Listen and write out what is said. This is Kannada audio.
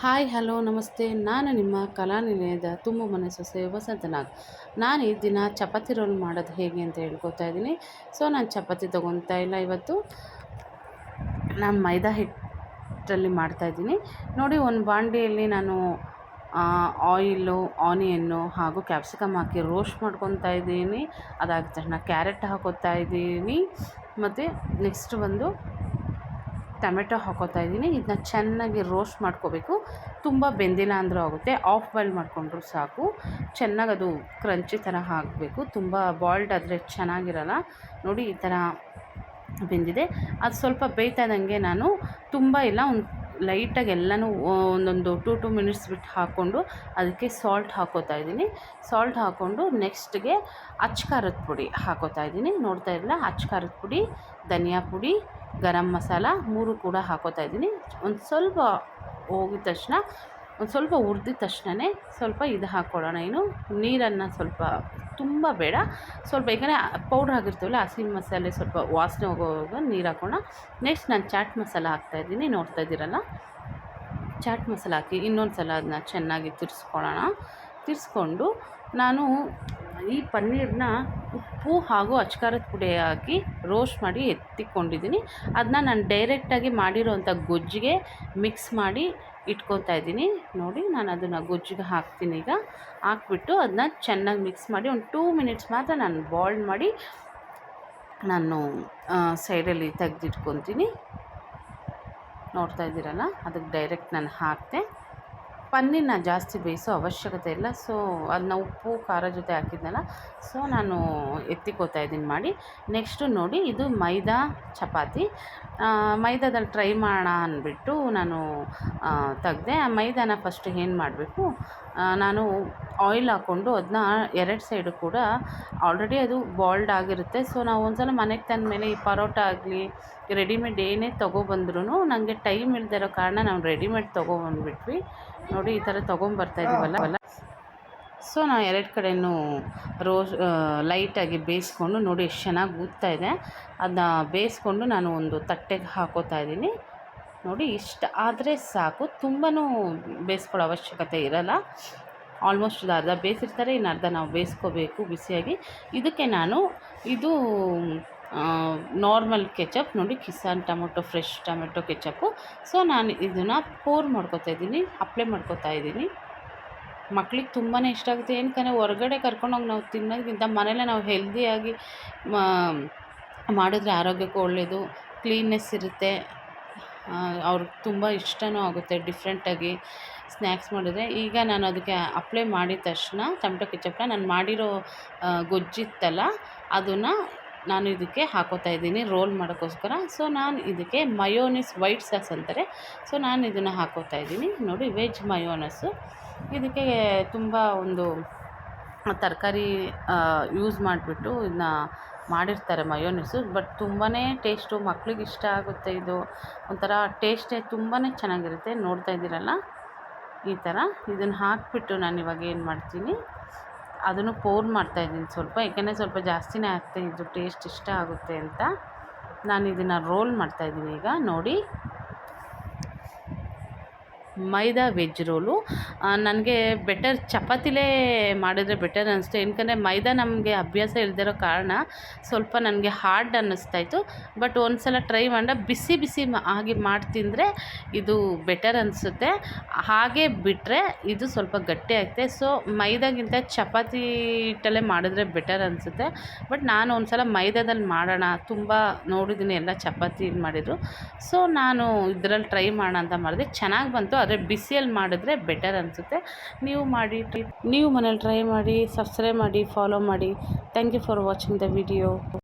ಹಾಯ್ ಹಲೋ ನಮಸ್ತೆ. ನಾನು ನಿಮ್ಮ ಕಲಾನಿಲಯದ ತುಂಬ ಮನೆ ಸೊಸೆ ವಸಂತನಾಗ್. ನಾನು ಈ ದಿನ ಚಪಾತಿ ರೋಲ್ ಮಾಡೋದು ಹೇಗೆ ಅಂತ ಹೇಳ್ಕೊತಾ ಇದ್ದೀನಿ. ಸೊ ನಾನು ಚಪಾತಿ ತೊಗೊತಾ ಇಲ್ಲ, ಇವತ್ತು ನಾನು ಮೈದಾ ಹಿಟ್ಟಲ್ಲಿ ಮಾಡ್ತಾಯಿದ್ದೀನಿ. ನೋಡಿ, ಒಂದು ಬಾಂಡಿಯಲ್ಲಿ ನಾನು ಆಯಿಲು, ಆನಿಯನ್ನು ಹಾಗೂ ಕ್ಯಾಪ್ಸಿಕಮ್ ಹಾಕಿ ರೋಸ್ಟ್ ಮಾಡ್ಕೊತಾ ಇದ್ದೀನಿ. ಅದಾದ ತಕ್ಷಣ ಕ್ಯಾರೆಟ್ ಹಾಕೋತಾ ಇದ್ದೀನಿ ಮತ್ತು ನೆಕ್ಸ್ಟ್ ಒಂದು ಟೊಮೆಟೊ ಹಾಕೋತಾ ಇದ್ದೀನಿ. ಇದನ್ನ ಚೆನ್ನಾಗಿ ರೋಸ್ಟ್ ಮಾಡ್ಕೋಬೇಕು. ತುಂಬ ಬೆಂದಿಲ್ಲ ಅಂದರೂ ಆಗುತ್ತೆ, ಆಫ್ ಬಾಯ್ಲ್ ಮಾಡಿಕೊಂಡ್ರು ಸಾಕು. ಚೆನ್ನಾಗಿ ಅದು ಕ್ರಂಚಿ ಥರ ಆಗಬೇಕು. ತುಂಬ ಬಾಯ್ಲ್ಡ್ ಆದರೆ ಚೆನ್ನಾಗಿರಲ್ಲ. ನೋಡಿ, ಈ ಥರ ಬೆಂದಿದೆ. ಅದು ಸ್ವಲ್ಪ ಬೇಯ್ತಾದಂಗೆ ನಾನು ತುಂಬ ಇಲ್ಲ, ಒಂದು ಲೈಟಾಗಿ ಎಲ್ಲನೂ ಒಂದೊಂದು 2 ಮಿನಿಟ್ಸ್ ಬಿಟ್ಟು ಹಾಕ್ಕೊಂಡು ಅದಕ್ಕೆ ಸಾಲ್ಟ್ ಹಾಕೋತಾ ಇದ್ದೀನಿ. ಸಾಲ್ಟ್ ಹಾಕ್ಕೊಂಡು ನೆಕ್ಸ್ಟ್ಗೆ ಖಾರದ ಪುಡಿ ಹಾಕೋತಾ ಇದ್ದೀನಿ. ನೋಡ್ತಾ ಇರಲ್ಲ, ಖಾರದ ಪುಡಿ, ಧನಿಯಾ ಪುಡಿ, ಗರಂ ಮಸಾಲ 3 ಕೂಡ ಹಾಕೋತಾ ಇದ್ದೀನಿ. ಒಂದು ಸ್ವಲ್ಪ ಹೋಗಿದ ತಕ್ಷಣ, ಒಂದು ಸ್ವಲ್ಪ ಹುರಿದಿದ ತಕ್ಷಣವೇ ಸ್ವಲ್ಪ ಇದು ಹಾಕ್ಕೊಳ್ಳೋಣ, ಏನು ನೀರನ್ನು ಸ್ವಲ್ಪ ತುಂಬ ಬೇಡ, ಸ್ವಲ್ಪ ಯಾಕಂದರೆ ಪೌಡ್ರ್ ಆಗಿರ್ತೀವಲ್ಲ, ಹಸಿ ಮಸಾಲೆ ಸ್ವಲ್ಪ ವಾಸನೆ ಹೋಗೋವಾಗ ನೀರು ಹಾಕೋಣ. ನೆಕ್ಸ್ಟ್ ನಾನು ಚಾಟ್ ಮಸಾಲ ಹಾಕ್ತಾಯಿದ್ದೀನಿ, ನೋಡ್ತಾ ಇದ್ದೀರಲ್ಲ. ಚಾಟ್ ಮಸಾಲ ಹಾಕಿ ಇನ್ನೊಂದು ಸಲ ಅದನ್ನ ಚೆನ್ನಾಗಿ ತಿರ್ಸ್ಕೊಳ್ಳೋಣ. ತಿರ್ಸ್ಕೊಂಡು ನಾನು ಈ ಪನ್ನೀರನ್ನ ಉಪ್ಪು ಹಾಗೂ ಖಾರದ ಪುಡಿ ಹಾಕಿ ರೋಸ್ಟ್ ಮಾಡಿ ಎತ್ತಿಕೊಂಡಿದ್ದೀನಿ. ಅದನ್ನ ನಾನು ಡೈರೆಕ್ಟಾಗಿ ಮಾಡಿರೋವಂಥ ಗೊಜ್ಜಿಗೆ ಮಿಕ್ಸ್ ಮಾಡಿ ಇಟ್ಕೊತಾ ಇದ್ದೀನಿ. ನೋಡಿ, ನಾನು ಅದನ್ನು ಗೊಜ್ಜಿಗೆ ಹಾಕ್ತೀನಿ. ಈಗ ಹಾಕ್ಬಿಟ್ಟು ಅದನ್ನ ಚೆನ್ನಾಗಿ ಮಿಕ್ಸ್ ಮಾಡಿ ಒಂದು 2 ಮಿನಿಟ್ಸ್ ಮಾತ್ರ ನಾನು ಬಾಯ್ಲ್ ಮಾಡಿ ನಾನು ಸೈಡಲ್ಲಿ ತೆಗೆದಿಟ್ಕೊತೀನಿ. ನೋಡ್ತಾ ಇದ್ದೀರಲ್ಲ, ಅದಕ್ಕೆ ಡೈರೆಕ್ಟ್ ನಾನು ಹಾಕಿದೆ. ಪನ್ನೀರನ್ನ ಜಾಸ್ತಿ ಬೇಯಿಸೋ ಅವಶ್ಯಕತೆ ಇಲ್ಲ. ಸೊ ಅದನ್ನ ಉಪ್ಪು ಖಾರ ಜೊತೆ ಹಾಕಿದ್ನಲ್ಲ, ಸೊ ನಾನು ಎತ್ತಿಕೋತಾ ಇದ್ದೀನಿ ಮಾಡಿ. ನೆಕ್ಸ್ಟು ನೋಡಿ, ಇದು ಮೈದಾ ಚಪಾತಿ. ಮೈದಾದಲ್ಲಿ ಟ್ರೈ ಮಾಡೋಣ ಅಂದ್ಬಿಟ್ಟು ನಾನು ತೆಗ್ದೆ. ಆ ಮೈದಾನ ಫಸ್ಟ್ ಏನು ಮಾಡಬೇಕು, ನಾನು ಆಯಿಲ್ ಹಾಕ್ಕೊಂಡು ಅದನ್ನ 2 ಸೈಡು ಕೂಡ ಆಲ್ರೆಡಿ ಅದು ಬಾಯ್ಲ್ಡ್ ಆಗಿರುತ್ತೆ. ಸೊ ನಾವು ಒಂದು ಸಲ ಮನೆಗೆ ತಂದ ಮೇಲೆ ಈ ಪರೋಟ ಆಗಲಿ ರೆಡಿಮೇಡ್ ಏನೇ ತೊಗೊಬಂದ್ರೂ ನನಗೆ ಟೈಮ್ ಇಲ್ಲದೆ ಇರೋ ಕಾರಣ ನಾವು ರೆಡಿಮೇಡ್ ತೊಗೊಬಂದ್ಬಿಟ್ವಿ. ನೋಡಿ, ಈ ಥರ ತೊಗೊಂಬರ್ತಾಯಿದ್ದೀವಲ್ಲ. ಸೊ ನಾವು 2 ಕಡೆಯೂ ಲೈಟಾಗಿ ಬೇಯಿಸ್ಕೊಂಡು, ನೋಡಿ ಎಷ್ಟು ಚೆನ್ನಾಗಿ ಊದ್ತಾಯಿದೆ. ಅದನ್ನ ಬೇಯಿಸ್ಕೊಂಡು ನಾನು ಒಂದು ತಟ್ಟೆಗೆ ಹಾಕೋತಾ ಇದ್ದೀನಿ. ನೋಡಿ, ಇಷ್ಟ ಆದರೆ ಸಾಕು, ತುಂಬಾ ಬೇಯಿಸ್ಕೊಳ್ಳೋ ಅವಶ್ಯಕತೆ ಇರಲ್ಲ. ಆಲ್ಮೋಸ್ಟ್ ಇದು ಅರ್ಧ ಬೇಯಿಸಿರ್ತಾರೆ, ಇನ್ನು ಅರ್ಧ ನಾವು ಬೇಯಿಸ್ಕೋಬೇಕು ಬಿಸಿಯಾಗಿ. ಇದಕ್ಕೆ ನಾನು ಇದು ನಾರ್ಮಲ್ ಕೆಚಪ್, ನೋಡಿ Kisan tomato, fresh tomato ketchup. So ನಾನು ಇದನ್ನು ಪೋರ್ ಮಾಡ್ಕೊತಾ ಇದ್ದೀನಿ, ಅಪ್ಲೈ ಮಾಡ್ಕೊತಾ ಇದ್ದೀನಿ. ಮಕ್ಳಿಗೆ ತುಂಬಾ ಇಷ್ಟ ಆಗುತ್ತೆ. ಏನಕ್ಕಂದರೆ ಹೊರಗಡೆ ಕರ್ಕೊಂಡೋಗಿ ನಾವು ತಿನ್ನೋದಕ್ಕಿಂತ ಮನೇಲೇ ನಾವು ಹೆಲ್ದಿಯಾಗಿ ಮಾಡಿದ್ರೆ ಆರೋಗ್ಯಕ್ಕೂ ಒಳ್ಳೆಯದು, ಕ್ಲೀನ್ನೆಸ್ ಇರುತ್ತೆ, ಅವ್ರಿಗೆ ತುಂಬ ಇಷ್ಟವೂ ಆಗುತ್ತೆ ಡಿಫ್ರೆಂಟಾಗಿ ಸ್ನ್ಯಾಕ್ಸ್ ಮಾಡಿದ್ರೆ. ಈಗ ನಾನು ಅದಕ್ಕೆ ಅಪ್ಲೈ ಮಾಡಿದ ತಕ್ಷಣ ಟೊಮೆಟೊ ಕೆಚಪ್ನ ನಾನು ಮಾಡಿರೋ ಗೊಜ್ಜಿತ್ತಲ್ಲ, ಅದನ್ನು ನಾನು ಇದಕ್ಕೆ ಹಾಕೋತಾ ಇದ್ದೀನಿ ರೋಲ್ ಮಾಡೋಕ್ಕೋಸ್ಕರ. ಸೊ ನಾನು ಇದಕ್ಕೆ ಮಯೋನೀಸ್, ವೈಟ್ ಸಾಸ್ ಅಂತಾರೆ, ಸೊ ನಾನು ಇದನ್ನು ಹಾಕೋತಾ ಇದ್ದೀನಿ. ನೋಡಿ, ವೆಜ್ ಮಯೋನಸ್ಸು. ಇದಕ್ಕೆ ತುಂಬ ಒಂದು ತರಕಾರಿ ಯೂಸ್ ಮಾಡಿಬಿಟ್ಟು ಇದನ್ನ ಮಾಡಿರ್ತಾರೆ ಮಯೋನೀಸು. ಬಟ್ ತುಂಬಾ ಟೇಸ್ಟು, ಮಕ್ಳಿಗೆ ಇಷ್ಟ ಆಗುತ್ತೆ. ಇದು ಒಂಥರ ಟೇಸ್ಟೇ ತುಂಬಾ ಚೆನ್ನಾಗಿರುತ್ತೆ. ನೋಡ್ತಾ ಇದ್ದೀರಲ್ಲ, ಈ ಥರ ಇದನ್ನು ಹಾಕಿಬಿಟ್ಟು ನಾನು ಇವಾಗ ಏನು ಮಾಡ್ತೀನಿ, ಅದನ್ನು ಪೋರ್ ಮಾಡ್ತಾಯಿದ್ದೀನಿ ಸ್ವಲ್ಪ, ಯಾಕೆಂದರೆ ಸ್ವಲ್ಪ ಜಾಸ್ತಿನೇ ಹಾಕ್ತಾಯಿದ್ದು ಟೇಸ್ಟ್ ಇಷ್ಟ ಆಗುತ್ತೆ ಅಂತ. ನಾನು ಇದನ್ನು ರೋಲ್ ಮಾಡ್ತಾಯಿದ್ದೀನಿ ಈಗ. ನೋಡಿ, ಮೈದಾ ವೆಜ್ ರೋಲು ನನಗೆ ಬೆಟರ್ ಚಪಾತಿಲೇ ಮಾಡಿದ್ರೆ ಬೆಟರ್ ಅನಿಸ್ತು. ಏನಕ್ಕಂದರೆ ಮೈದಾ ನಮಗೆ ಅಭ್ಯಾಸ ಇಲ್ಲದಿರೋ ಕಾರಣ ಸ್ವಲ್ಪ ನನಗೆ ಹಾರ್ಡ್ ಅನ್ನಿಸ್ತಾಯಿತ್ತು. ಬಟ್ ಒಂದು ಸಲ ಟ್ರೈ ಮಾಡಿದೆ, ಬಿಸಿ ಬಿಸಿ ಆಗಿ ಮಾಡಿ ತಿಂದರೆ ಇದು ಬೆಟರ್ ಅನಿಸುತ್ತೆ. ಹಾಗೆ ಬಿಟ್ಟರೆ ಇದು ಸ್ವಲ್ಪ ಗಟ್ಟಿ ಆಗುತ್ತೆ. ಸೊ ಮೈದಾಗಿಂತ ಚಪಾತಿ ಹಿಟ್ಟಲ್ಲೇ ಮಾಡಿದ್ರೆ ಬೆಟರ್ ಅನಿಸುತ್ತೆ. ಬಟ್ ನಾನು ಒಂದು ಸಲ ಮೈದಾದಲ್ಲಿ ಮಾಡೋಣ, ತುಂಬ ನೋಡಿದ್ದೀನಿ ಎಲ್ಲ ಚಪಾತಿ ಮಾಡಿದರು. ಸೊ ನಾನು ಇದರಲ್ಲಿ ಟ್ರೈ ಮಾಡೋಣ ಅಂತ ಮಾಡಿದೆ, ಚೆನ್ನಾಗಿ ಬಂತು. ಆದರೆ ಬಿಸಿಯಲ್ಲಿ ಮಾಡಿದ್ರೆ ಬೆಟರ್ ಅನಿಸುತ್ತೆ. ನೀವು ಮನೇಲಿ ಟ್ರೈ ಮಾಡಿ, ಸಬ್ಸ್ಕ್ರೈಬ್ ಮಾಡಿ, ಫಾಲೋ ಮಾಡಿ. Thank you for watching the video.